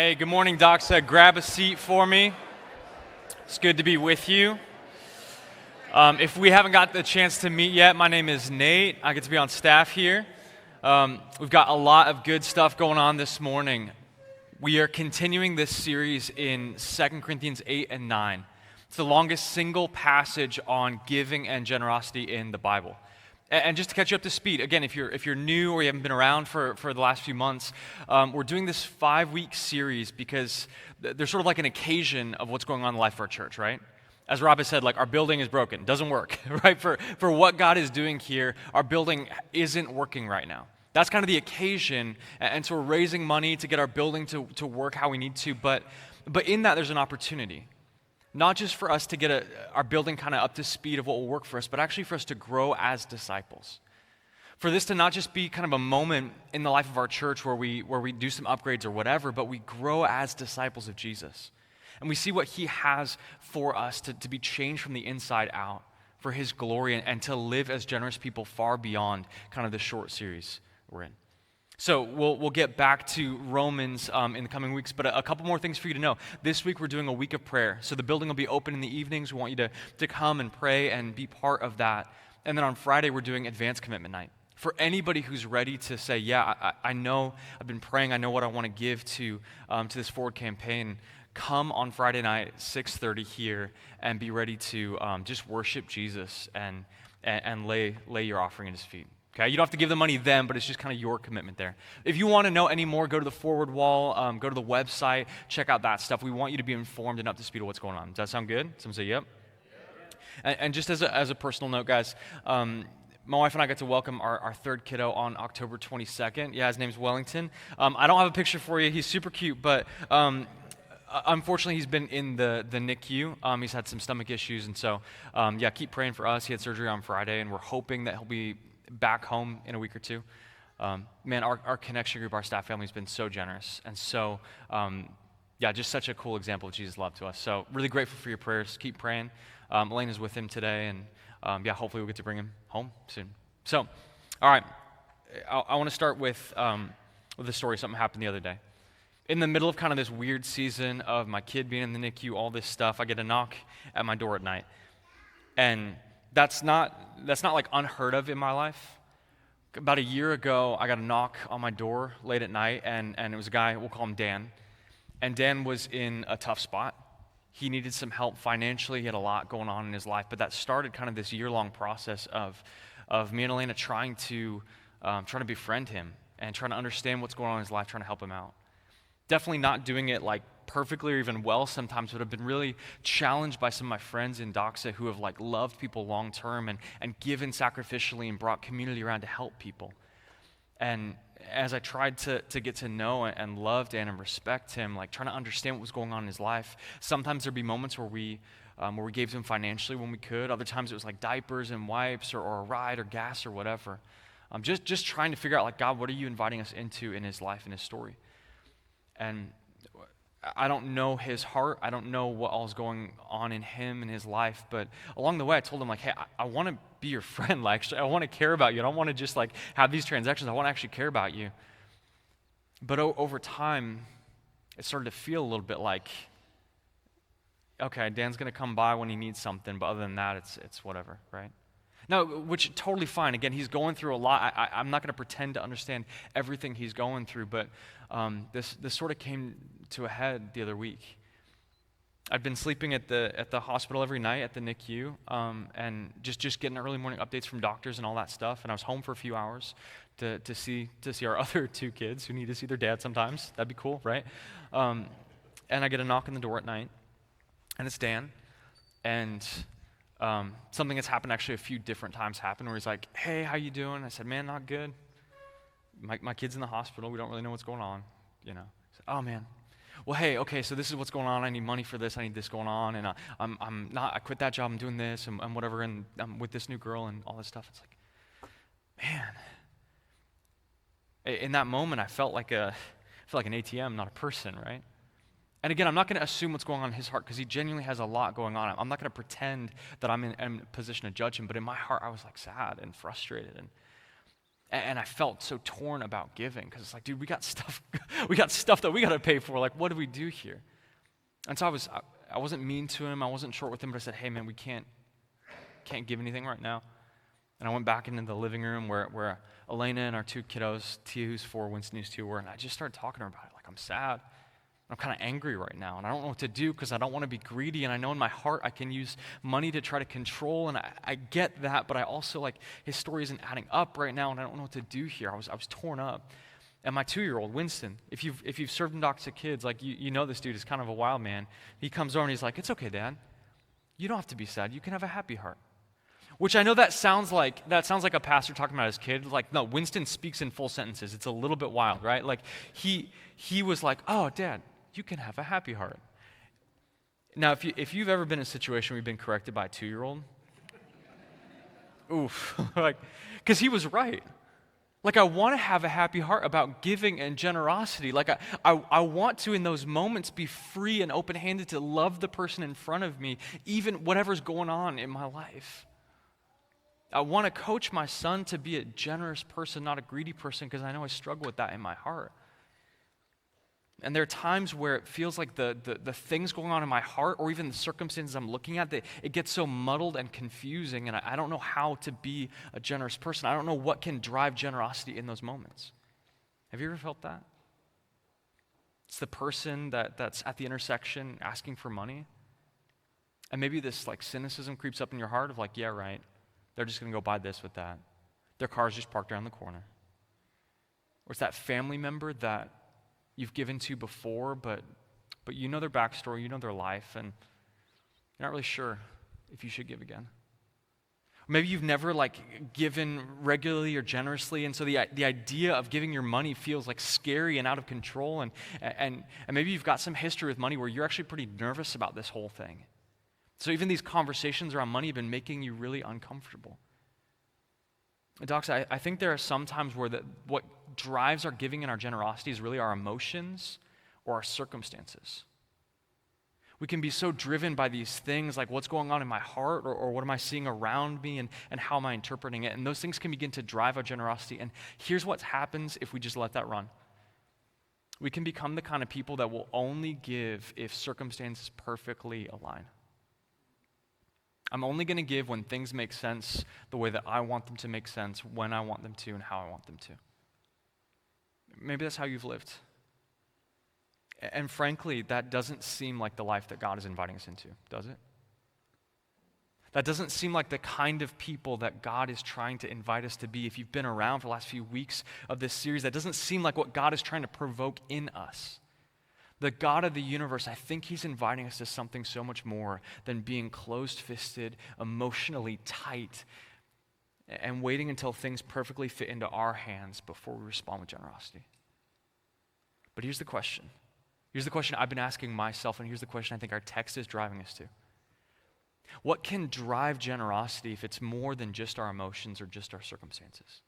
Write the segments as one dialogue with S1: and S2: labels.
S1: Hey, good morning, Doxa. Grab a seat for me. It's good to be with you. If we haven't got the chance to meet yet, my name is Nate. I get to be on staff here. We've got a lot of good stuff going on this morning. We are continuing this series in 2 Corinthians 8 and 9. It's the longest single passage on giving and generosity in the Bible. And just to catch you up to speed, again, if you're new or you haven't been around for the last few months, we're doing this 5-week series because there's sort of like an occasion of what's going on in the life of our church, right? As Rob has said, like, our building is broken, doesn't work, right? For what God is doing here, our building isn't working right now. That's kind of the occasion, and so we're raising money to get our building to work how we need to, but in that there's an opportunity. Not just for us to get our building kind of up to speed of what will work for us, but actually for us to grow as disciples. For this to not just be kind of a moment in the life of our church where we do some upgrades or whatever, but we grow as disciples of Jesus. And we see what he has for us to be changed from the inside out for his glory and to live as generous people far beyond kind of the short series we're in. So we'll get back to Romans in the coming weeks, but a couple more things for you to know. This week we're doing a week of prayer. So the building will be open in the evenings. We want you to come and pray and be part of that. And then on Friday we're doing advanced commitment night. For anybody who's ready to say, yeah, I know, I've been praying, I know what I want to give to this forward campaign, come on Friday night at 6:30 here and be ready to just worship Jesus and lay your offering at his feet. Okay, you don't have to give the money then, but it's just kind of your commitment there. If you want to know any more, go to the forward wall, go to the website, check out that stuff. We want you to be informed and up to speed of what's going on. Does that sound good? Someone say, yep. And just as a personal note, guys, my wife and I got to welcome our third kiddo on October 22nd. Yeah, his name's Wellington. I don't have a picture for you. He's super cute, but unfortunately, he's been in the NICU. He's had some stomach issues, and so, keep praying for us. He had surgery on Friday, and we're hoping that he'll be back home in a week or two. Man, our connection group, our staff family has been so generous, and so, just such a cool example of Jesus' love to us. So really grateful for your prayers. Keep praying. Elena's with him today, and hopefully we'll get to bring him home soon. So, all right, I want to start with a story. Something happened the other day. In the middle of kind of this weird season of my kid being in the NICU, all this stuff, I get a knock at my door at night. And that's not like unheard of in my life. About a year ago, I got a knock on my door late at night, and it was a guy, we'll call him Dan. And Dan was in a tough spot. He needed some help financially. He had a lot going on in his life, but that started kind of this year-long process of me and Elena trying to befriend him and trying to understand what's going on in his life, trying to help him out. Definitely not doing it like perfectly or even well sometimes, but I've been really challenged by some of my friends in Doxa who have like loved people long term and given sacrificially and brought community around to help people. And as I tried to get to know and love Dan and respect him, like trying to understand what was going on in his life, sometimes there'd be moments where we gave him financially when we could. Other times it was like diapers and wipes or a ride or gas or whatever. Just trying to figure out, like, God, what are you inviting us into in his life and his story? And I don't know his heart. I don't know what all is going on in him and his life. But along the way, I told him, like, hey, I want to be your friend. Like, I want to care about you. I don't want to just, like, have these transactions. I want to actually care about you. But over time, it started to feel a little bit like, okay, Dan's going to come by when he needs something. But other than that, it's whatever, right? No, which totally fine. Again, he's going through a lot. I'm not going to pretend to understand everything he's going through, but this sort of came to a head the other week. I'd been sleeping at the hospital every night at the NICU, and just getting early morning updates from doctors and all that stuff. And I was home for a few hours to see our other two kids who need to see their dad sometimes. That'd be cool, right? And I get a knock on the door at night, and it's Dan, and something that's happened actually a few different times happened where he's like, hey, how you doing? I said, man, not good. My kid's in the hospital. We don't really know what's going on, you know. I said, oh, man. Well, hey, okay, so this is what's going on. I need money for this. I need this going on. And I quit that job. I'm doing this and whatever. And I'm with this new girl and all this stuff. It's like, man. In that moment, I felt like an ATM, not a person, right? And again, I'm not going to assume what's going on in his heart because he genuinely has a lot going on. I'm not going to pretend that I'm in a position to judge him, but in my heart, I was like sad and frustrated. And I felt so torn about giving because it's like, dude, we got stuff that we got to pay for. Like, what do we do here? And so I wasn't mean to him. I wasn't short with him, but I said, hey, man, we can't give anything right now. And I went back into the living room where Elena and our two kiddos, Tia, who's 4, Winston, who's 2, were, and I just started talking to her about it. Like, I'm sad. I'm kind of angry right now, and I don't know what to do because I don't want to be greedy, and I know in my heart I can use money to try to control, and I get that, but I also, like, his story isn't adding up right now, and I don't know what to do here. I was torn up. And my 2-year-old, Winston, if you've served in Doxa Kids, like, you know this dude is kind of a wild man. He comes over and he's like, it's okay, Dad. You don't have to be sad. You can have a happy heart. Which I know that sounds like a pastor talking about his kid. Like, no, Winston speaks in full sentences. It's a little bit wild, right? Like, he was like, oh, Dad, you can have a happy heart. Now, if you've ever been in a situation where you've been corrected by a 2-year-old, oof, like, because he was right. Like, I want to have a happy heart about giving and generosity. Like, I want to, in those moments, be free and open-handed to love the person in front of me, even whatever's going on in my life. I want to coach my son to be a generous person, not a greedy person, because I know I struggle with that in my heart. And there are times where it feels like the things going on in my heart, or even the circumstances I'm looking at, that it gets so muddled and confusing, and I don't know how to be a generous person. I don't know what can drive generosity in those moments. Have you ever felt that? It's the person that's at the intersection asking for money, and maybe this, like, cynicism creeps up in your heart of, like, yeah, right, they're just going to go buy this with that. Their car's just parked around the corner. Or it's that family member that you've given to before, but you know their backstory, you know their life, and you're not really sure if you should give again. Or maybe you've never, like, given regularly or generously, and so the idea of giving your money feels, like, scary and out of control, and maybe you've got some history with money where you're actually pretty nervous about this whole thing. So even these conversations around money have been making you really uncomfortable. Doxa, I think there are some times where what drives our giving and our generosity is really our emotions or our circumstances. We can be so driven by these things, like what's going on in my heart, or what am I seeing around me, and how am I interpreting it? And those things can begin to drive our generosity. And here's what happens if we just let that run. We can become the kind of people that will only give if circumstances perfectly align. I'm only going to give when things make sense the way that I want them to make sense, when I want them to, and how I want them to. Maybe that's how you've lived. And frankly, that doesn't seem like the life that God is inviting us into, does it? That doesn't seem like the kind of people that God is trying to invite us to be. If you've been around for the last few weeks of this series, that doesn't seem like what God is trying to provoke in us. The God of the universe, I think he's inviting us to something so much more than being closed-fisted, emotionally tight, and waiting until things perfectly fit into our hands before we respond with generosity. But here's the question. Here's the question I've been asking myself, and here's the question I think our text is driving us to. What can drive generosity if it's more than just our emotions or just our circumstances?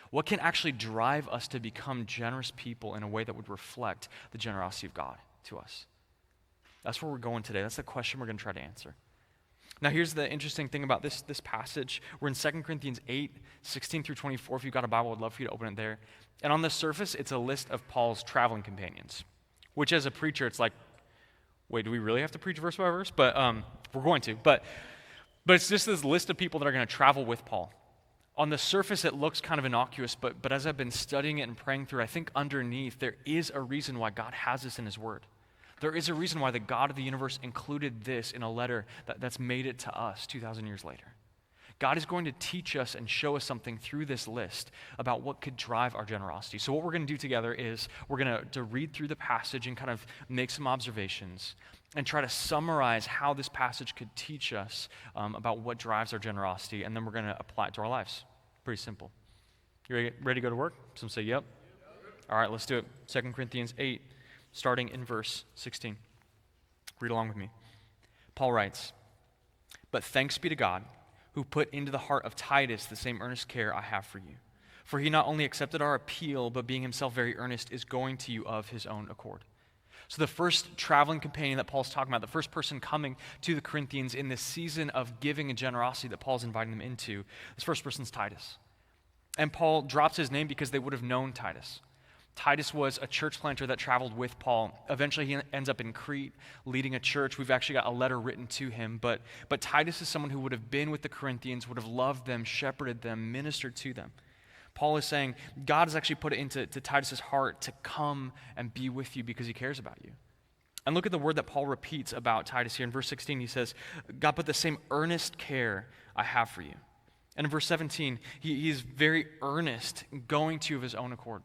S1: What can actually drive us to become generous people in a way that would reflect the generosity of God to us? That's where we're going today. That's the question we're going to try to answer. Now, here's the interesting thing about this passage. We're in 2 Corinthians 8, 16 through 24. If you've got a Bible, I'd love for you to open it there. And on the surface, it's a list of Paul's traveling companions, which as a preacher, it's like, wait, do we really have to preach verse by verse? But we're going to. But it's just this list of people that are going to travel with Paul. On the surface, it looks kind of innocuous, but as I've been studying it and praying through, I think underneath there is a reason why God has this in his word. There is a reason why the God of the universe included this in a letter that's made it to us 2,000 years later. God is going to teach us and show us something through this list about what could drive our generosity. So what we're going to do together is we're going to read through the passage and kind of make some observations and try to summarize how this passage could teach us about what drives our generosity, and then we're going to apply it to our lives. Pretty simple. You ready to go to work? Some say yep. All right, let's do it. 2 Corinthians 8, starting in verse 16. Read along with me. Paul writes, "But thanks be to God, who put into the heart of Titus the same earnest care I have for you. For he not only accepted our appeal, but being himself very earnest, is going to you of his own accord." So the first traveling companion that Paul's talking about, the first person coming to the Corinthians in this season of giving and generosity that Paul's inviting them into, this first person's Titus. And Paul drops his name because they would have known Titus. Titus was a church planter that traveled with Paul. Eventually, he ends up in Crete, leading a church. We've actually got a letter written to him. But Titus is someone who would have been with the Corinthians, would have loved them, shepherded them, ministered to them. Paul is saying, God has actually put it into Titus's heart to come and be with you because he cares about you. And look at the word that Paul repeats about Titus here. In verse 16, he says, God put the same earnest care I have for you. And in verse 17, he's very earnest, going to you of his own accord.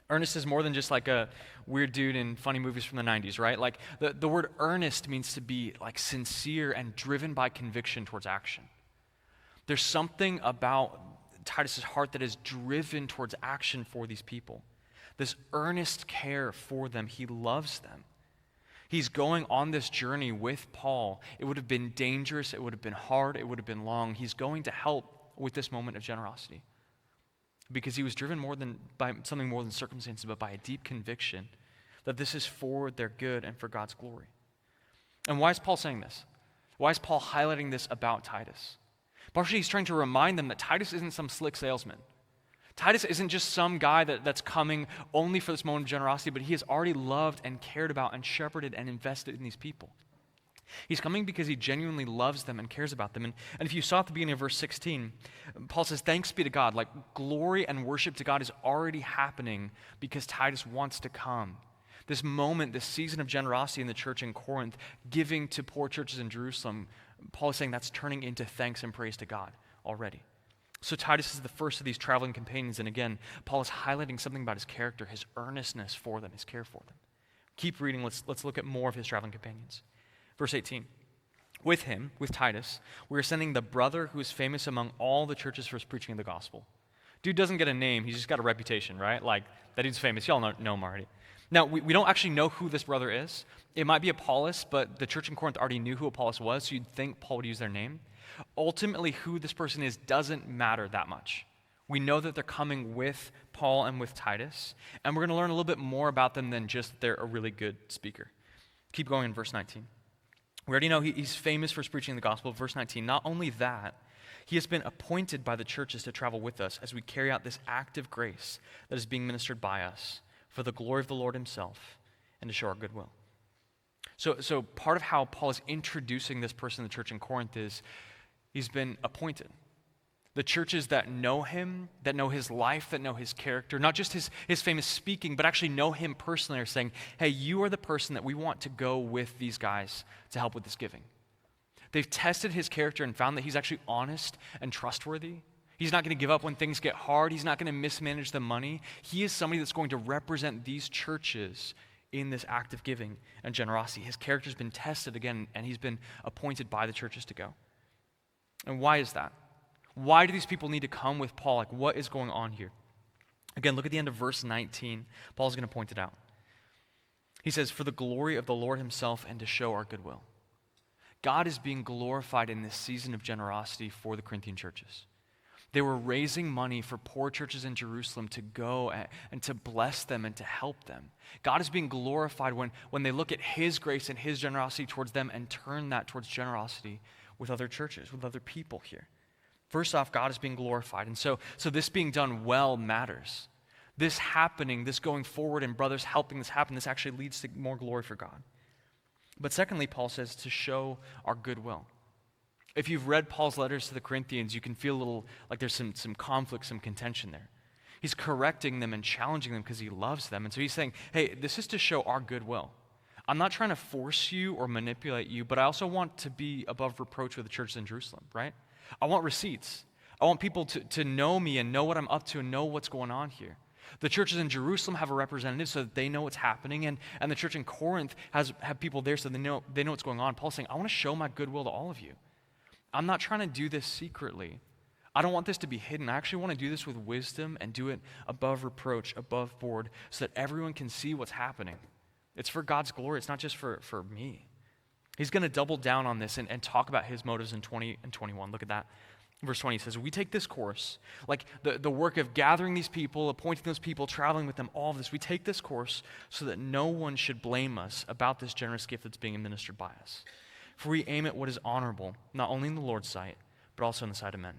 S1: Earnest is more than just like a weird dude in funny movies from the 90s, right? Like the word earnest means to be like sincere and driven by conviction towards action. There's something about Titus's heart that is driven towards action for these people. This earnest care for them. He loves them. He's going on this journey with Paul. It would have been dangerous. It would have been hard. It would have been long. He's going to help with this moment of generosity because he was driven by something more than circumstances, but by a deep conviction that this is for their good and for God's glory. And why is Paul saying this? Why is Paul highlighting this about Titus? Partially, he's trying to remind them that Titus isn't some slick salesman. Titus isn't just some guy that's coming only for this moment of generosity, but he has already loved and cared about and shepherded and invested in these people. He's coming because he genuinely loves them and cares about them. And if you saw at the beginning of verse 16, Paul says, thanks be to God. Like glory and worship to God is already happening because Titus wants to come. This moment, this season of generosity in the church in Corinth, giving to poor churches in Jerusalem, Paul is saying that's turning into thanks and praise to God already. So Titus is the first of these traveling companions. And again, Paul is highlighting something about his character, his earnestness for them, his care for them. Keep reading. Let's look at more of his traveling companions. Verse 18, with him, with Titus, we are sending the brother who is famous among all the churches for his preaching of the gospel. Dude doesn't get a name, he's just got a reputation, right? Like, that dude's famous, y'all know him already. Now, we don't actually know who this brother is. It might be Apollos, but the church in Corinth already knew who Apollos was, so you'd think Paul would use their name. Ultimately, who this person is doesn't matter that much. We know that they're coming with Paul and with Titus, and we're going to learn a little bit more about them than just they're a really good speaker. Keep going in verse 19. We already know he's famous for preaching the gospel. Verse 19, not only that, he has been appointed by the churches to travel with us as we carry out this act of grace that is being ministered by us for the glory of the Lord himself and to show our goodwill. So part of how Paul is introducing this person in the church in Corinth is he's been appointed. The churches that know him, that know his life, that know his character, not just his famous speaking, but actually know him personally, are saying, hey, you are the person that we want to go with these guys to help with this giving. They've tested his character and found that he's actually honest and trustworthy. He's not going to give up when things get hard. He's not going to mismanage the money. He is somebody that's going to represent these churches in this act of giving and generosity. His character's been tested again, and he's been appointed by the churches to go. And why is that? Why do these people need to come with Paul? Like, what is going on here? Again, look at the end of verse 19. Paul's going to point it out. He says, for the glory of the Lord himself and to show our goodwill. God is being glorified in this season of generosity for the Corinthian churches. They were raising money for poor churches in Jerusalem to go and to bless them and to help them. God is being glorified when they look at his grace and his generosity towards them and turn that towards generosity with other churches, with other people here. First off, God is being glorified. And so this being done well matters. This happening, this going forward and brothers helping this happen, this actually leads to more glory for God. But secondly, Paul says to show our goodwill. If you've read Paul's letters to the Corinthians, you can feel a little like there's some conflict, some contention there. He's correcting them and challenging them because he loves them. And so he's saying, hey, this is to show our goodwill. I'm not trying to force you or manipulate you, but I also want to be above reproach with the churches in Jerusalem, right? I want receipts. I want people to know me and know what I'm up to and know what's going on here. The churches in Jerusalem have a representative so that they know what's happening, and the church in Corinth have people there so they know what's going on. Paul's saying, I want to show my goodwill to all of you. I'm not trying to do this secretly. I don't want this to be hidden. I actually want to do this with wisdom and do it above reproach, above board, so that everyone can see what's happening. It's for God's glory. It's not just for me. He's going to double down on this and talk about his motives in 20 and 21. Look at that. Verse 20 says, we take this course, like the work of gathering these people, appointing those people, traveling with them, all of this. We take this course so that no one should blame us about this generous gift that's being administered by us. For we aim at what is honorable, not only in the Lord's sight, but also in the sight of men.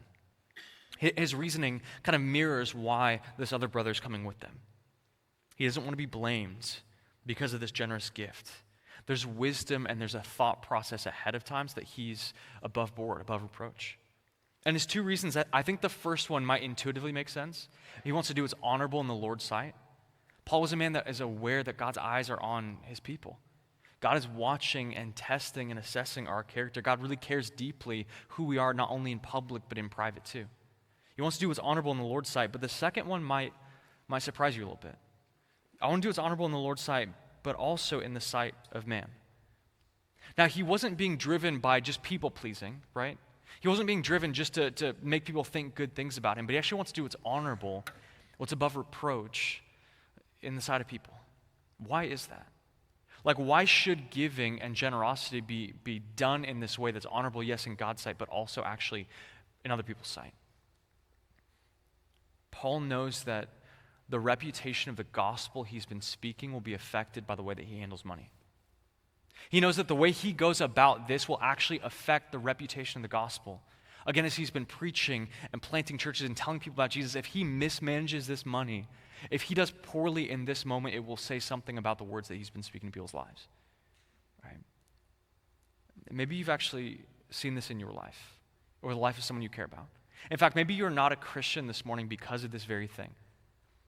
S1: His reasoning kind of mirrors why this other brother is coming with them. He doesn't want to be blamed because of this generous gift. There's wisdom and there's a thought process ahead of time so that he's above board, above reproach. And his two reasons, that I think the first one might intuitively make sense. He wants to do what's honorable in the Lord's sight. Paul was a man that is aware that God's eyes are on his people. God is watching and testing and assessing our character. God really cares deeply who we are, not only in public, but in private too. He wants to do what's honorable in the Lord's sight, but the second one might surprise you a little bit. I want to do what's honorable in the Lord's sight, but also in the sight of man. Now, he wasn't being driven by just people-pleasing, right? He wasn't being driven just to make people think good things about him, but he actually wants to do what's honorable, what's above reproach in the sight of people. Why is that? Like, why should giving and generosity be done in this way that's honorable, yes, in God's sight, but also actually in other people's sight? Paul knows that the reputation of the gospel he's been speaking will be affected by the way that he handles money. He knows that the way he goes about this will actually affect the reputation of the gospel. Again, as he's been preaching and planting churches and telling people about Jesus, if he mismanages this money, if he does poorly in this moment, it will say something about the words that he's been speaking to people's lives. Right? Maybe you've actually seen this in your life or the life of someone you care about. In fact, maybe you're not a Christian this morning because of this very thing.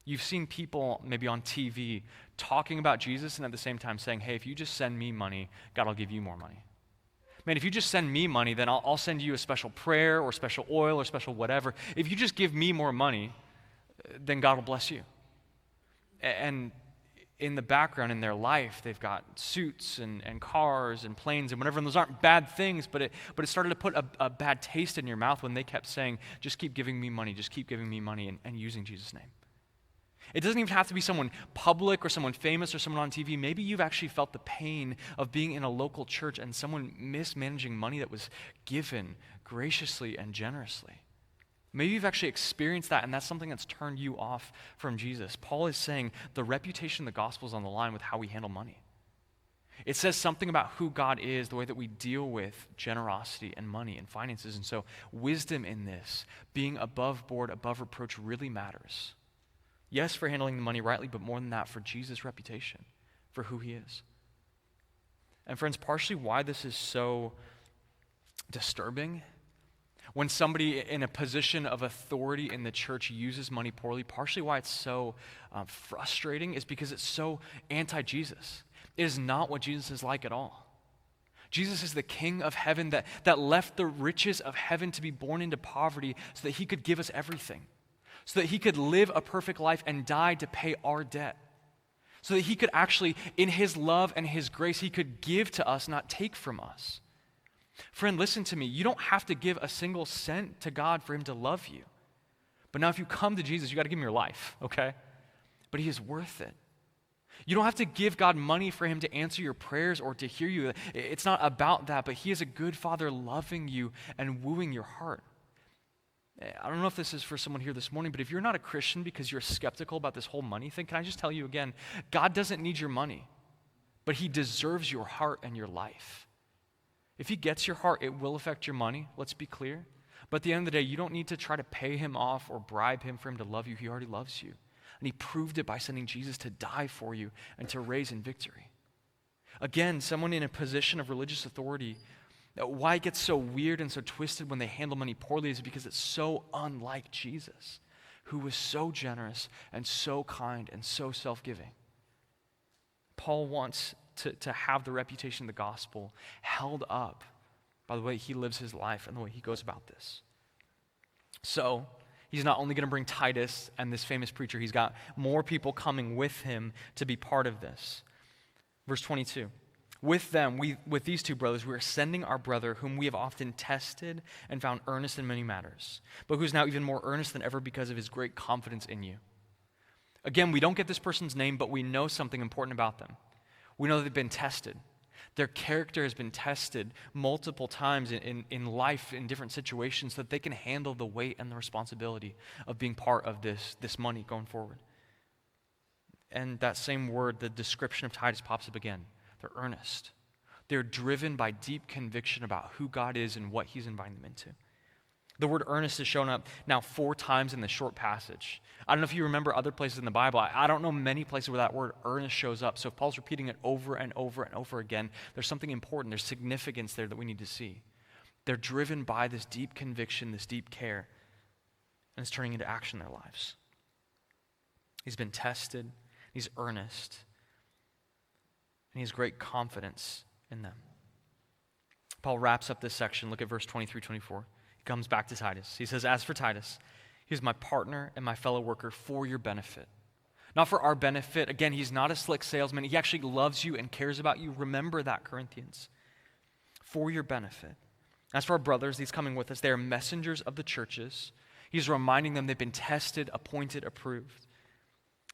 S1: You've seen people maybe on TV talking about Jesus and at the same time saying, hey, if you just send me money, God will give you more money. Man, if you just send me money, then I'll send you a special prayer or special oil or special whatever. If you just give me more money, then God will bless you. And in the background in their life, they've got suits and cars and planes and whatever, and those aren't bad things, but it started to put a bad taste in your mouth when they kept saying, just keep giving me money, just keep giving me money, and using Jesus' name. It doesn't even have to be someone public or someone famous or someone on TV. Maybe you've actually felt the pain of being in a local church and someone mismanaging money that was given graciously and generously. Maybe you've actually experienced that, and that's something that's turned you off from Jesus. Paul is saying the reputation of the gospel is on the line with how we handle money. It says something about who God is, the way that we deal with generosity and money and finances. And so wisdom in this, being above board, above reproach, really matters. Yes, for handling the money rightly, but more than that, for Jesus' reputation, for who he is. And friends, partially why this is so disturbing, when somebody in a position of authority in the church uses money poorly, partially why it's so frustrating is because it's so anti-Jesus. It is not what Jesus is like at all. Jesus is the King of heaven that left the riches of heaven to be born into poverty so that he could give us everything. So that he could live a perfect life and die to pay our debt. So that he could actually, in his love and his grace, he could give to us, not take from us. Friend, listen to me. You don't have to give a single cent to God for him to love you. But now if you come to Jesus, you got to give him your life, okay? But he is worth it. You don't have to give God money for him to answer your prayers or to hear you. It's not about that, but he is a good father loving you and wooing your heart. I don't know if this is for someone here this morning, but if you're not a Christian because you're skeptical about this whole money thing, can I just tell you again, God doesn't need your money, but he deserves your heart and your life. If he gets your heart, it will affect your money, let's be clear. But at the end of the day, you don't need to try to pay him off or bribe him for him to love you. He already loves you. And he proved it by sending Jesus to die for you and to raise in victory. Again, someone in a position of religious authority, why it gets so weird and so twisted when they handle money poorly is because it's so unlike Jesus, who was so generous and so kind and so self-giving. Paul wants to have the reputation of the gospel held up by the way he lives his life and the way he goes about this. So he's not only going to bring Titus and this famous preacher, he's got more people coming with him to be part of this. Verse 22. With them, with these two brothers, we are sending our brother whom we have often tested and found earnest in many matters, but who is now even more earnest than ever because of his great confidence in you. Again, we don't get this person's name, but we know something important about them. We know they've been tested. Their character has been tested multiple times in life, in different situations, so that they can handle the weight and the responsibility of being part of this money going forward. And that same word, the description of Titus pops up again. They're earnest. They're driven by deep conviction about who God is and what he's inviting them into. The word earnest is shown up now 4 times in this short passage. I don't know if you remember other places in the Bible. I don't know many places where that word earnest shows up. So if Paul's repeating it over and over and over again, there's something important. There's significance there that we need to see. They're driven by this deep conviction, this deep care, and it's turning into action in their lives. He's been tested. He's earnest. And he has great confidence in them. Paul wraps up this section. Look at verse 23-24. He comes back to Titus. He says, as for Titus, he is my partner and my fellow worker for your benefit. Not for our benefit. Again, he's not a slick salesman. He actually loves you and cares about you. Remember that, Corinthians. For your benefit. As for our brothers, these coming with us, they are messengers of the churches. He's reminding them they've been tested, appointed, approved.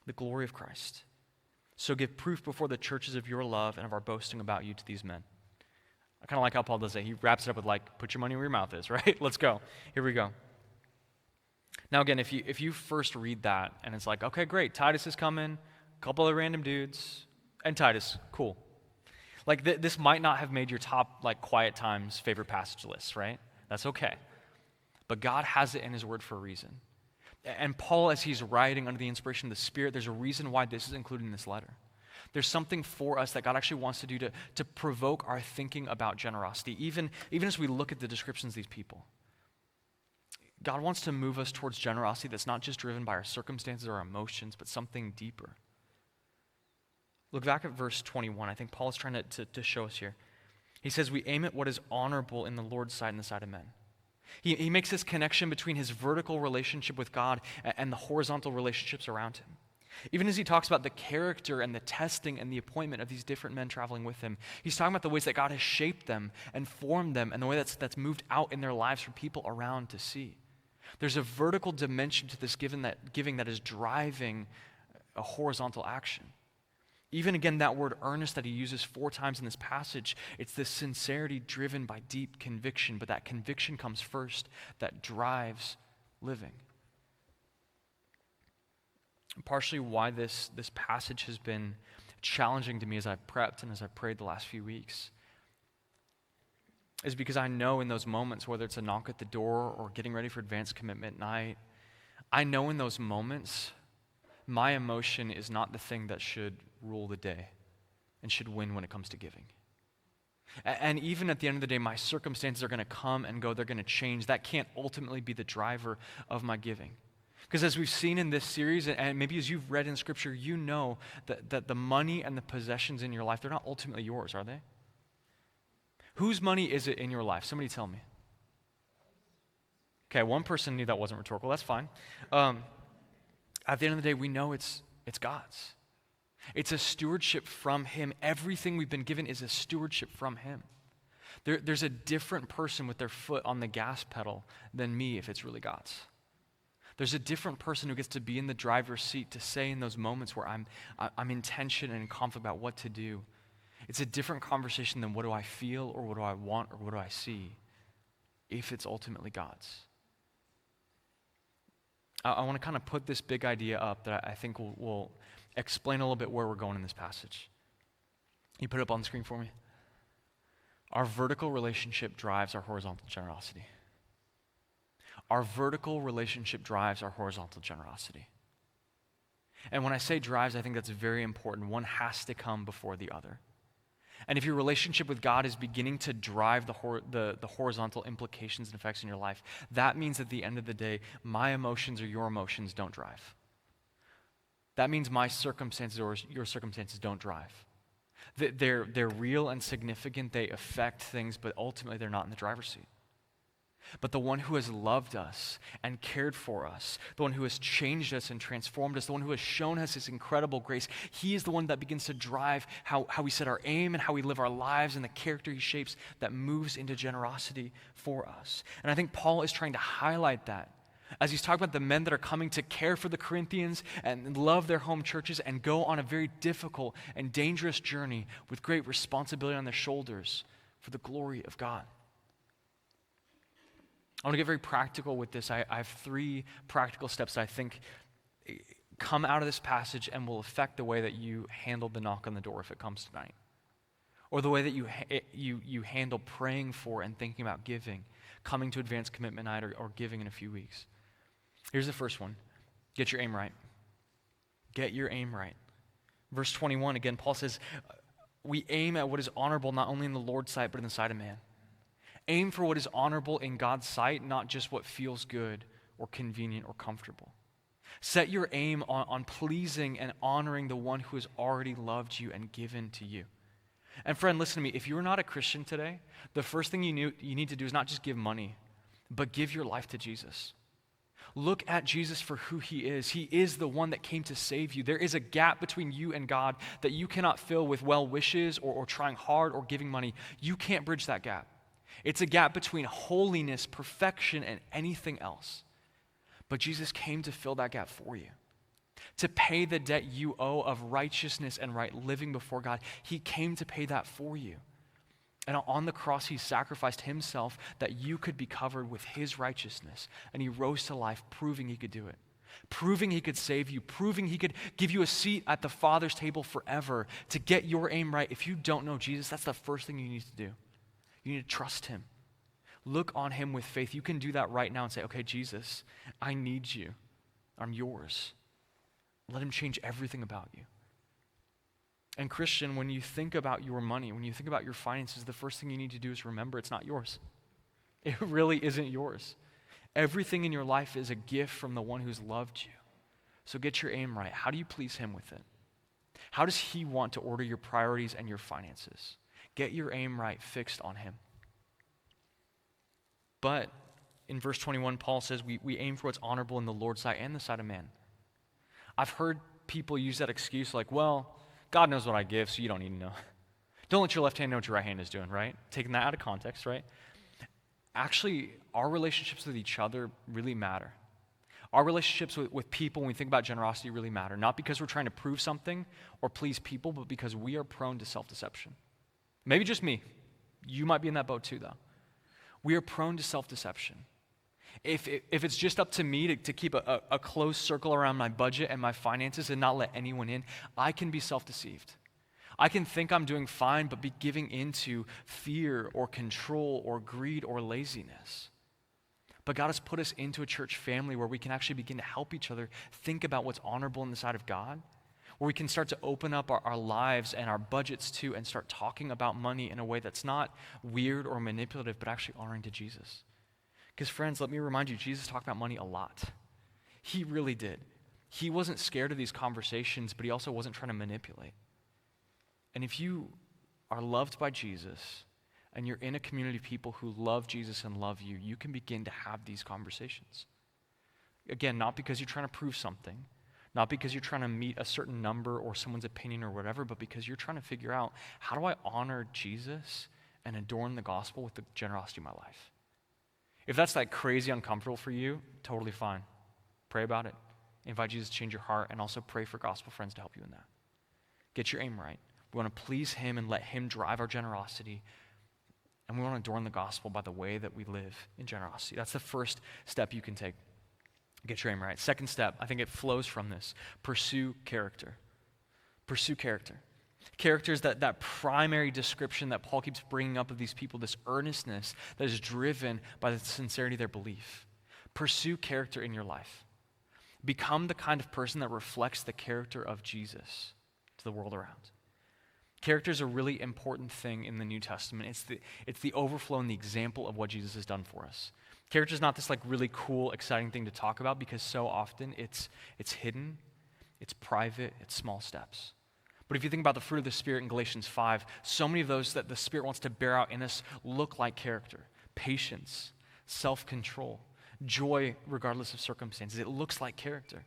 S1: The glory of Christ. So give proof before the churches of your love and of our boasting about you to these men. I kind of like how Paul does it. He wraps it up with put your money where your mouth is, right? Let's go. Here we go. Now again, if you first read that and it's okay, great, Titus is coming, a couple of random dudes, and Titus, cool. This might not have made your top quiet times favorite passage lists, right? That's okay. But God has it in his word for a reason. And Paul, as he's writing under the inspiration of the Spirit, there's a reason why this is included in this letter. There's something for us that God actually wants to do to provoke our thinking about generosity, even as we look at the descriptions of these people. God wants to move us towards generosity that's not just driven by our circumstances or our emotions, but something deeper. Look back at verse 21. I think Paul is trying to show us here. He says, we aim at what is honorable in the Lord's sight and the sight of men. He makes this connection between his vertical relationship with God and the horizontal relationships around him. Even as he talks about the character and the testing and the appointment of these different men traveling with him, he's talking about the ways that God has shaped them and formed them and the way that's moved out in their lives for people around to see. There's a vertical dimension to this giving that is driving a horizontal action. Even again, that word earnest that he uses 4 times in this passage, it's this sincerity driven by deep conviction, but that conviction comes first, that drives living. Partially why this passage has been challenging to me as I prepped and as I prayed the last few weeks is because I know in those moments, whether it's a knock at the door or getting ready for advanced commitment night, I know in those moments, my emotion is not the thing that should rule the day and should win when it comes to giving. And even at the end of the day, my circumstances are going to come and go. They're going to change. That can't ultimately be the driver of my giving. Because as we've seen in this series, and maybe as you've read in Scripture, you know that the money and the possessions in your life, they're not ultimately yours, are they? Whose money is it in your life? Somebody tell me. Okay, one person knew that wasn't rhetorical. That's fine. At the end of the day, we know it's God's. It's a stewardship from him. Everything we've been given is a stewardship from him. There's a different person with their foot on the gas pedal than me if it's really God's. There's a different person who gets to be in the driver's seat to say in those moments where I'm in tension and conflict about what to do. It's a different conversation than what do I feel or what do I want or what do I see if it's ultimately God's. I want to kind of put this big idea up that I think will explain a little bit where we're going in this passage. Can you put it up on the screen for me? Our vertical relationship drives our horizontal generosity. Our vertical relationship drives our horizontal generosity. And when I say drives, I think that's very important. One has to come before the other. And if your relationship with God is beginning to drive the horizontal implications and effects in your life, that means at the end of the day, my emotions or your emotions don't drive. That means my circumstances or your circumstances don't drive. They're real and significant. They affect things, but ultimately they're not in the driver's seat. But the one who has loved us and cared for us, the one who has changed us and transformed us, the one who has shown us his incredible grace, he is the one that begins to drive how we set our aim and how we live our lives and the character he shapes that moves into generosity for us. And I think Paul is trying to highlight that as he's talking about the men that are coming to care for the Corinthians and love their home churches and go on a very difficult and dangerous journey with great responsibility on their shoulders for the glory of God. I want to get very practical with this. I have 3 practical steps that I think come out of this passage and will affect the way that you handle the knock on the door if it comes tonight. or the way that you handle praying for and thinking about giving, coming to advanced commitment night or giving in a few weeks. Here's the first one. Get your aim right. Get your aim right. Verse 21, again, Paul says, we aim at what is honorable not only in the Lord's sight, but in the sight of man. Aim for what is honorable in God's sight, not just what feels good or convenient or comfortable. Set your aim on pleasing and honoring the one who has already loved you and given to you. And friend, listen to me. If you're not a Christian today, the first thing you need to do is not just give money, but give your life to Jesus. Look at Jesus for who he is. He is the one that came to save you. There is a gap between you and God that you cannot fill with well wishes or trying hard or giving money. You can't bridge that gap. It's a gap between holiness, perfection, and anything else. But Jesus came to fill that gap for you. To pay the debt you owe of righteousness and right living before God. He came to pay that for you. And on the cross, he sacrificed himself that you could be covered with his righteousness. And he rose to life, proving he could do it. Proving he could save you. Proving he could give you a seat at the Father's table forever. To get your aim right, if you don't know Jesus, that's the first thing you need to do. You need to trust him. Look on him with faith. You can do that right now and say, okay, Jesus, I need you. I'm yours. Let him change everything about you. And Christian, when you think about your money, when you think about your finances, the first thing you need to do is remember it's not yours. It really isn't yours. Everything in your life is a gift from the one who's loved you. So get your aim right. How do you please him with it? How does he want to order your priorities and your finances? Get your aim right, fixed on him. But in verse 21, Paul says we aim for what's honorable in the Lord's sight and the sight of man. I've heard people use that excuse like, well, God knows what I give, so you don't need to know. Don't let your left hand know what your right hand is doing, right? Taking that out of context, right? Actually, our relationships with each other really matter. Our relationships with people, when we think about generosity, really matter. Not because we're trying to prove something or please people, but because we are prone to self-deception. Maybe just me. You might be in that boat too, though. We are prone to self-deception. If it's just up to me to keep a close circle around my budget and my finances and not let anyone in, I can be self-deceived. I can think I'm doing fine, but be giving into fear or control or greed or laziness. But God has put us into a church family where we can actually begin to help each other think about what's honorable in the sight of God, where we can start to open up our lives and our budgets too and start talking about money in a way that's not weird or manipulative, but actually honoring to Jesus. Because friends, let me remind you, Jesus talked about money a lot. He really did. He wasn't scared of these conversations, but he also wasn't trying to manipulate. And if you are loved by Jesus and you're in a community of people who love Jesus and love you, you can begin to have these conversations. Again, not because you're trying to prove something, not because you're trying to meet a certain number or someone's opinion or whatever, but because you're trying to figure out, how do I honor Jesus and adorn the gospel with the generosity of my life? If that's like crazy uncomfortable for you, totally fine. Pray about it. Invite Jesus to change your heart, and also pray for gospel friends to help you in that. Get your aim right. We want to please him and let him drive our generosity, and we want to adorn the gospel by the way that we live in generosity. That's the first step you can take. Get your aim right. Second step, I think it flows from this. Pursue character. Pursue character. Character is that primary description that Paul keeps bringing up of these people, this earnestness that is driven by the sincerity of their belief. Pursue character in your life. Become the kind of person that reflects the character of Jesus to the world around. Character is a really important thing in the New Testament. It's the overflow and the example of what Jesus has done for us. Character is not this like really cool, exciting thing to talk about, because so often it's hidden, it's private, it's small steps. But if you think about the fruit of the Spirit in Galatians 5, so many of those that the Spirit wants to bear out in us look like character. Patience, self-control, joy regardless of circumstances. It looks like character.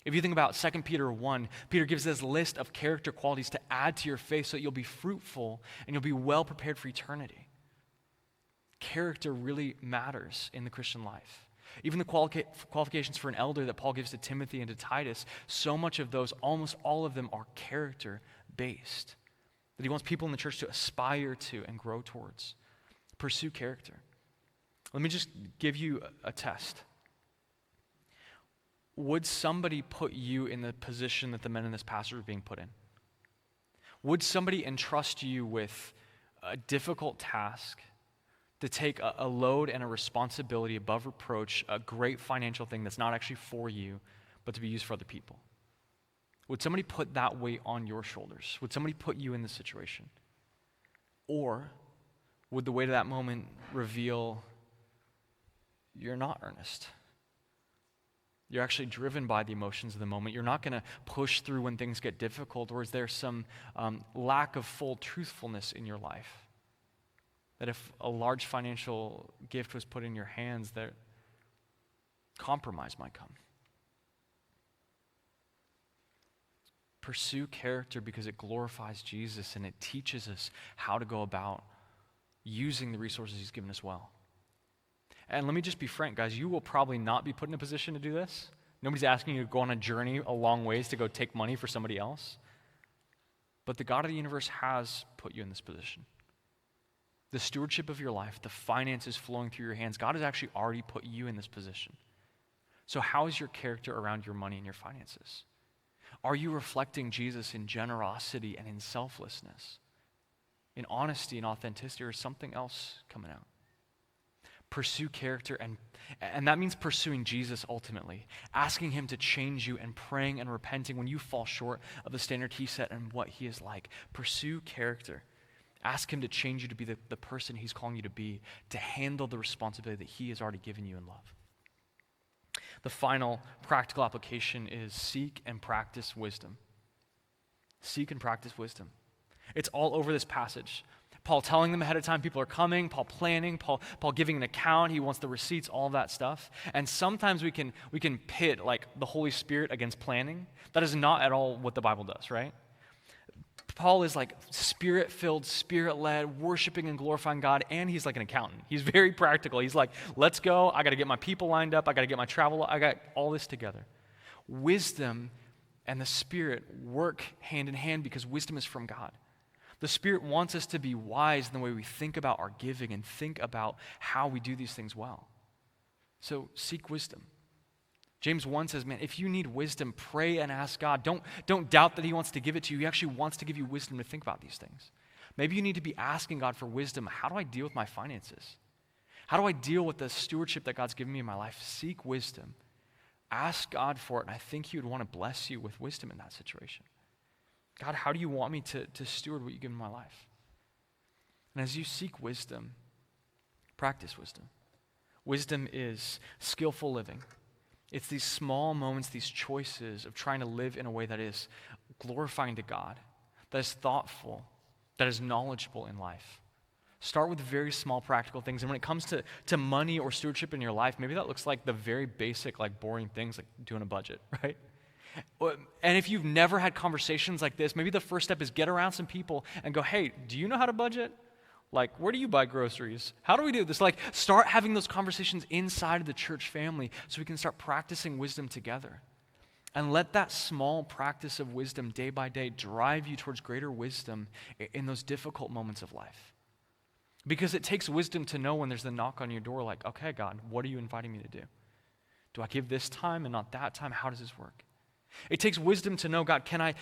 S1: If you think about 2 Peter 1, Peter gives this list of character qualities to add to your faith so that you'll be fruitful and you'll be well prepared for eternity. Character really matters in the Christian life. Even the qualifications for an elder that Paul gives to Timothy and to Titus, so much of those, almost all of them, are character-based. That he wants people in the church to aspire to and grow towards. Pursue character. Let me just give you a test. Would somebody put you in the position that the men in this passage are being put in? Would somebody entrust you with a difficult task, to take a load and a responsibility above reproach, a great financial thing that's not actually for you, but to be used for other people? Would somebody put that weight on your shoulders? Would somebody put you in this situation? Or would the weight of that moment reveal you're not earnest? You're actually driven by the emotions of the moment. You're not going to push through when things get difficult, or is there some lack of full truthfulness in your life? That if a large financial gift was put in your hands, that compromise might come. Pursue character because it glorifies Jesus and it teaches us how to go about using the resources he's given us well. And let me just be frank, guys, you will probably not be put in a position to do this. Nobody's asking you to go on a journey a long ways to go take money for somebody else. But the God of the universe has put you in this position. The stewardship of your life, the finances flowing through your hands, God has actually already put you in this position. So how is your character around your money and your finances? Are you reflecting Jesus in generosity and in selflessness, in honesty and authenticity, or is something else coming out? Pursue character, and that means pursuing Jesus ultimately, asking him to change you and praying and repenting when you fall short of the standard he set and what he is like. Pursue character. Ask him to change you to be the person he's calling you to be, to handle the responsibility that he has already given you in love. The final practical application is seek and practice wisdom. Seek and practice wisdom. It's all over this passage. Paul telling them ahead of time people are coming, Paul planning, Paul giving an account, he wants the receipts, all of that stuff. And sometimes we can pit like the Holy Spirit against planning. That is not at all what the Bible does, right? Paul is like spirit-filled, spirit-led, worshiping and glorifying God, and he's like an accountant. He's very practical. He's like, let's go, I got to get my people lined up, I got to get my travel, I got all this together. Wisdom and the Spirit work hand in hand because wisdom is from God. The Spirit wants us to be wise in the way we think about our giving and think about how we do these things well. So seek wisdom. James 1 says, man, if you need wisdom, pray and ask God. Don't doubt that he wants to give it to you. He actually wants to give you wisdom to think about these things. Maybe you need to be asking God for wisdom. How do I deal with my finances? How do I deal with the stewardship that God's given me in my life? Seek wisdom. Ask God for it, and I think he would want to bless you with wisdom in that situation. God, how do you want me to steward what you give in my life? And as you seek wisdom, practice wisdom. Wisdom is skillful living. It's these small moments, these choices of trying to live in a way that is glorifying to God, that is thoughtful, that is knowledgeable in life. Start with very small practical things. And when it comes to money or stewardship in your life, maybe that looks like the very basic, like boring things like doing a budget, right? And if you've never had conversations like this, maybe the first step is get around some people and go, hey, do you know how to budget? Like, where do you buy groceries? How do we do this? Like, start having those conversations inside of the church family so we can start practicing wisdom together. And let that small practice of wisdom day by day drive you towards greater wisdom in those difficult moments of life. Because it takes wisdom to know when there's the knock on your door, like, okay, God, what are you inviting me to do? Do I give this time and not that time? How does this work? It takes wisdom to know, God, can I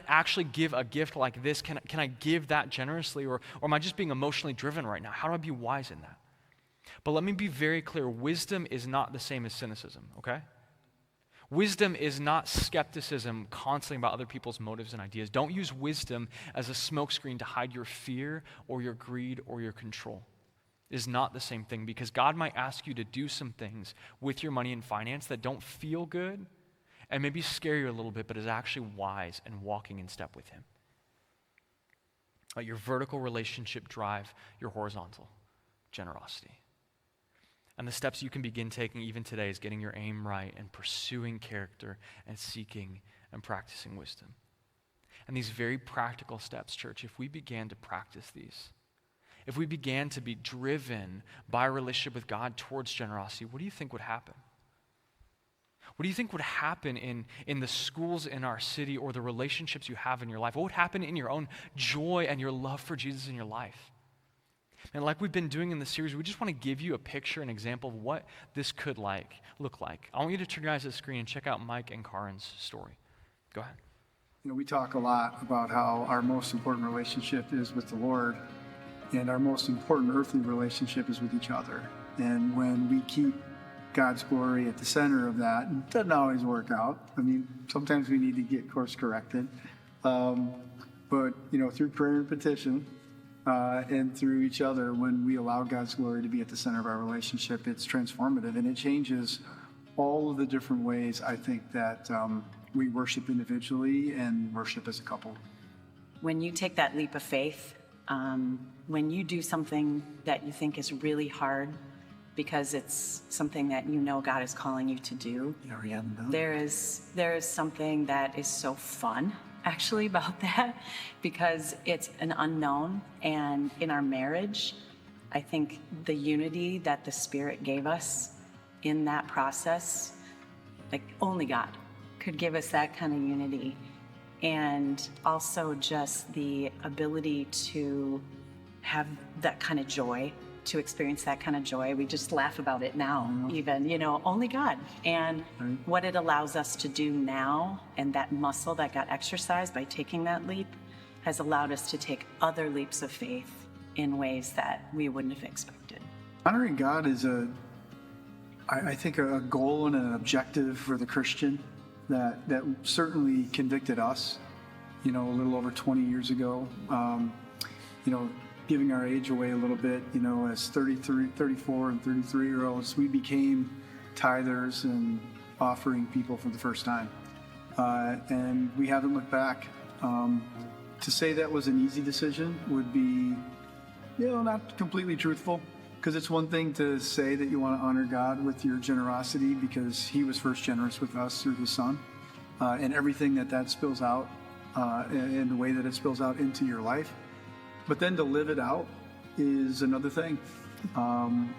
S1: actually give a gift like this? Can I give that generously? Or am I just being emotionally driven right now? How do I be wise in that? But let me be very clear. Wisdom is not the same as cynicism, okay? Wisdom is not skepticism constantly about other people's motives and ideas. Don't use wisdom as a smokescreen to hide your fear or your greed or your control. It is not the same thing because God might ask you to do some things with your money and finance that don't feel good and maybe scare you a little bit, but is actually wise and walking in step with him. Let your vertical relationship drive your horizontal generosity. And the steps you can begin taking even today is getting your aim right and pursuing character and seeking and practicing wisdom. And these very practical steps, church, if we began to practice these, if we began to be driven by a relationship with God towards generosity, what do you think would happen? What do you think would happen in the schools in our city or the relationships you have in your life? What would happen in your own joy and your love for Jesus in your life? And like we've been doing in the series, we just want to give you a picture, an example of what this could look like. I want you to turn your eyes to the screen and check out Mike and Karen's story. Go ahead.
S2: You know, we talk a lot about how our most important relationship is with the Lord. And our most important earthly relationship is with each other. And when we keep God's glory at the center of that, it doesn't always work out. I mean, sometimes we need to get course corrected. But, through prayer and petition and through each other, when we allow God's glory to be at the center of our relationship, it's transformative. And it changes all of the different ways, I think, that we worship individually and worship as a couple.
S3: When you take that leap of faith, when you do something that you think is really hard because it's something that God is calling you to do, there is something that is so fun actually about that, because it's an unknown. And in our marriage, I think the unity that the Spirit gave us in that process, like only God could give us that kind of unity. And also just the ability to have that kind of joy, to experience that kind of joy. We just laugh about it now, even, only God. And what it allows us to do now, and that muscle that got exercised by taking that leap, has allowed us to take other leaps of faith in ways that we wouldn't have expected.
S2: Honoring God is I think a goal and an objective for the Christian that certainly convicted us, a little over 20 years ago. Giving our age away a little bit, as 34 and 33-year-olds, we became tithers and offering people for the first time. And we haven't looked back. To say that was an easy decision would be, not completely truthful. Because it's one thing to say that you want to honor God with your generosity, because he was first generous with us through his son, and everything that spills out, and the way that it spills out into your life. But then to live it out is another thing. Karn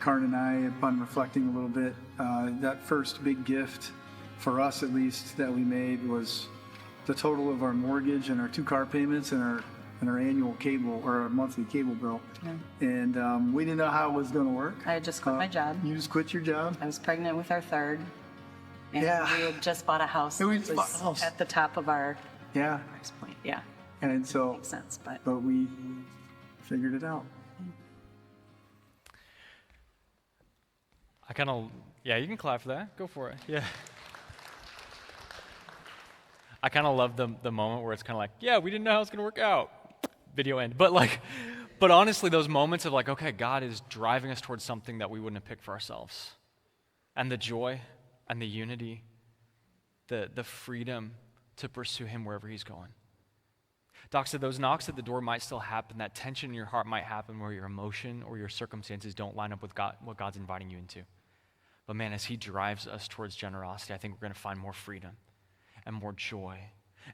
S2: and I, upon reflecting a little bit, that first big gift, for us at least, that we made was the total of our mortgage and our 2 car payments and our annual cable, or our monthly cable bill. Yeah. And we didn't know how it was going to work.
S3: I had just quit my job.
S2: You just quit your job?
S3: I was pregnant with our third. And we had just bought a house.
S2: And we just bought a house
S3: at the top of our
S2: price
S3: point. Yeah.
S2: And so,
S3: makes sense,
S2: but we figured it out.
S1: You can clap for that. Go for it. Yeah. I kind of love the moment where it's kind of like, we didn't know how it's going to work out. Video end. But honestly, those moments of okay, God is driving us towards something that we wouldn't have picked for ourselves. And the joy and the unity, the freedom to pursue him wherever he's going. Doxa, those knocks at the door might still happen. That tension in your heart might happen where your emotion or your circumstances don't line up with what God's inviting you into. But man, as he drives us towards generosity, I think we're going to find more freedom and more joy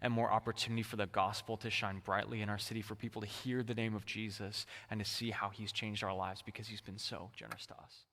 S1: and more opportunity for the gospel to shine brightly in our city, for people to hear the name of Jesus and to see how he's changed our lives because he's been so generous to us.